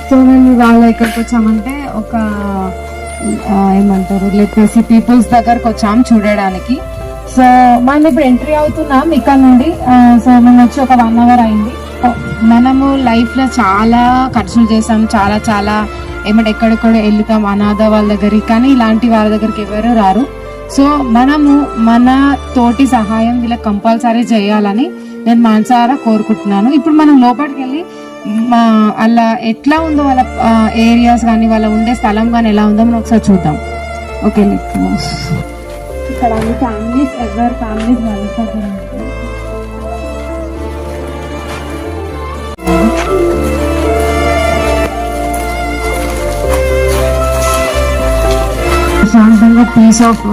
So మేము వాళ్ళ ఇక్కడికి వచ్చామంటే ఒక ఏమంటారు లిటరసీ పీపుల్స్ దగ్గరకు వచ్చాము చూడడానికి. సో మనం ఇప్పుడు ఎంట్రీ అవుతున్నాం ఇక్కడ నుండి. సో మేము వచ్చి ఒక 1 hour అయింది. మనము లైఫ్లో చాలా ఖర్చులు చేసాం, చాలా చాలా ఏమంటే ఎక్కడెక్కడ వెళ్తాం అనాథ వాళ్ళ దగ్గరికి, కానీ ఇలాంటి వాళ్ళ దగ్గరికి ఎవరు రారు. సో మనము మన తోటి సహాయం వీళ్ళకి కంపల్సరీ చేయాలని నేను మనసారా కోరుకుంటున్నాను. ఇప్పుడు మనం లోపలికి వెళ్ళి అలా ఎట్లా ఉందో వాళ్ళ ఏరియాస్ కానీ వాళ్ళ ఉండే స్థలం కానీ ఎలా ఉందో మనం ఒకసారి చూద్దాం. ఓకే, ఇక్కడ అన్ని ఫ్యామిలీస్ ఎవరి ఫ్యామిలీస్ వాళ్ళ ప్రశాంతంగా పీస్ ఆఫ్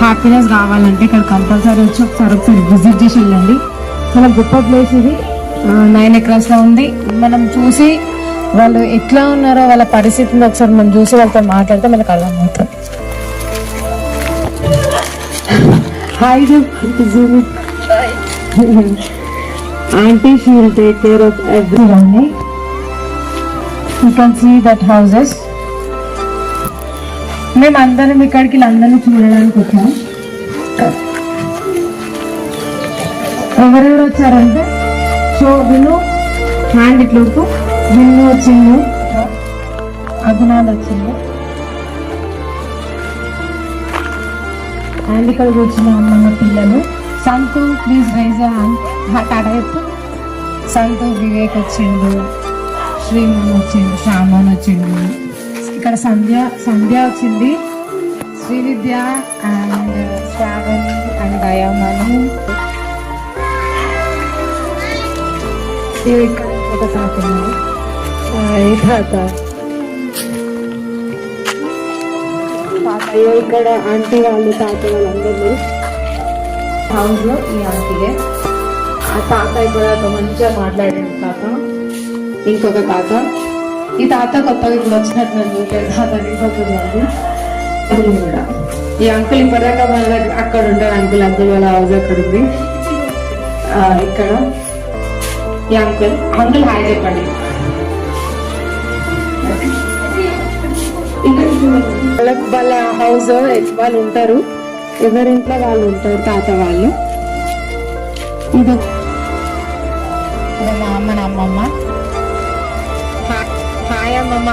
హ్యాపీనెస్ కావాలంటే ఇక్కడ కంపల్సరీ వచ్చి ఒకసారి విజిట్ చేసి వెళ్ళండి. చాలా గొప్ప ప్లేస్ ఇది. 9 acres లో ఉంది. మనం చూసి వాళ్ళు ఎట్లా ఉన్నారో వాళ్ళ పరిస్థితిని ఒకసారి మనం చూసి వాళ్ళతో మాట్లాడితే మనకు అర్థమవుతుంది. Hi aunty, she will take care of everyone. You can see that houses. మేము అందరం ఇక్కడికి అందరినీ చూడడానికి వచ్చాము. ఎవరెవరు వచ్చారంటే సో విను హ్యాండ్ ఇట్లోపు విన్ను వచ్చింది, అభినాథ్ వచ్చింది, అండ్ ఇక్కడ వచ్చిన అమ్మమ్మ పిల్లలు. సంతు ప్లీజ్ రైజ్ హ్యాండ్. టాటా చెప్పు. సంతు, వివేక్ వచ్చిండు, శ్రీమన్ వచ్చిండు, శ్యామన్ వచ్చిండు, ఇక్కడ సంధ్య వచ్చింది, శ్రీవిద్య అండ్ శ్రావణి అండ్ దయామణి. ఇక్కడ ఒక తాత ఉన్నారు. తాతయ్య ఇక్కడ ఆంటీ వాళ్ళు తాత వాళ్ళందరూ హౌస్ లో. ఈ ఆంటీయే ఆ తాతయ్య కూడా మంచిగా మాట్లాడాడు తాత. ఇంకొక తాత, ఈ తాత కొత్తగా ఇప్పుడు వచ్చినట్టు నన్ను తాత అడిగిపోతున్నాడు. కూడా ఈ అంకుల్ ఇప్పటిదాకా మన దగ్గర అక్కడ ఉంటారు. అంకుల్ వాళ్ళ హౌస్ అక్కడ ఉంది. ఇక్కడ ఈ అంకుల్ హాయ్ చెప్పండి. వాళ్ళ హౌస్ వాళ్ళు ఉంటారు, ఎవరింట్లో వాళ్ళు ఉంటారు, తాత వాళ్ళు. ఇది మా అమ్మ నా అమ్మమ్మ. హాయ్ అమ్మమ్మ.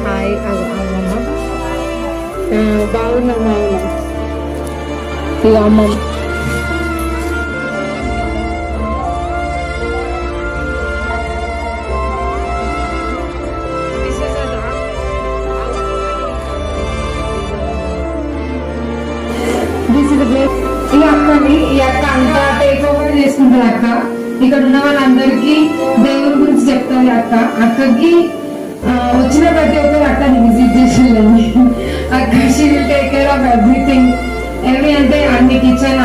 హాయ్ అమ్మమ్మ. బాగున్నాం. ఇక అమ్మమ్మ ఈ అక్కని ఈ అక్క అంతా టేక్ ఓవర్ చేసుకుంటారు. అక్క ఇక్కడ ఉన్న వాళ్ళందరికీ దేవుడి గురించి చెప్తారు. అక్కకి వచ్చిన ప్రతి ఒక్కరు అక్కని విజిట్ చేసేయాలి. అక్క she will take care of everything. అంటే అన్ని కిచెన్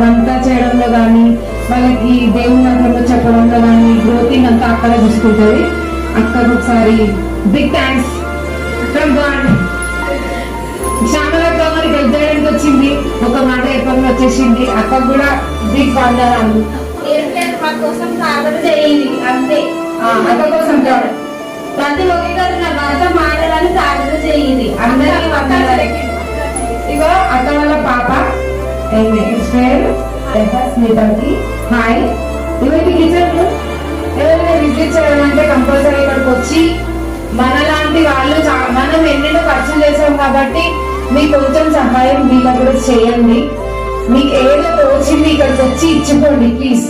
వంట చేయడంలో కానీ, వాళ్ళకి దేవుడి నగరంలో చెప్పడంలో కానీ, గ్రోతింగ్ అంతా అక్కడ చూసుకుంటుంది. అక్కకు ఒకసారి బిగ్ థ్యాంక్స్ ఫ్రమ్ గాడ్. శ్యామలక్క మరి హెల్ప్ చేయడానికి వచ్చింది, ఒక మాట ఎప్పటి వచ్చేసింది. అక్క కూడా బిగ్ వందనాలు. మా కోసం ప్రార్థన చేయండి అంతే. అక్క కోసం ప్రతి ఒక్కరు నా భర్త మాట్లాడాలని ప్రార్థన చేయండి. అందరికీ వందనాలు. ఇగో అక్క వాళ్ళ పాప స్మితకి హాయ్. ఇవన్నీ కిచెన్ ఎవరైనా విజిట్ చేయడం అంటే కంపల్సరీ ఇక్కడికి వచ్చి మనలాంటి వాళ్ళు మనం ఎన్నెన్నో ఖర్చులు చేసాం కాబట్టి మీకు కొంచెం సహాయం వీళ్ళ కూడా చేయండి. మీకు ఏదో తోచింది ఇక్కడికి వచ్చి ఇచ్చిపోండి ప్లీజ్.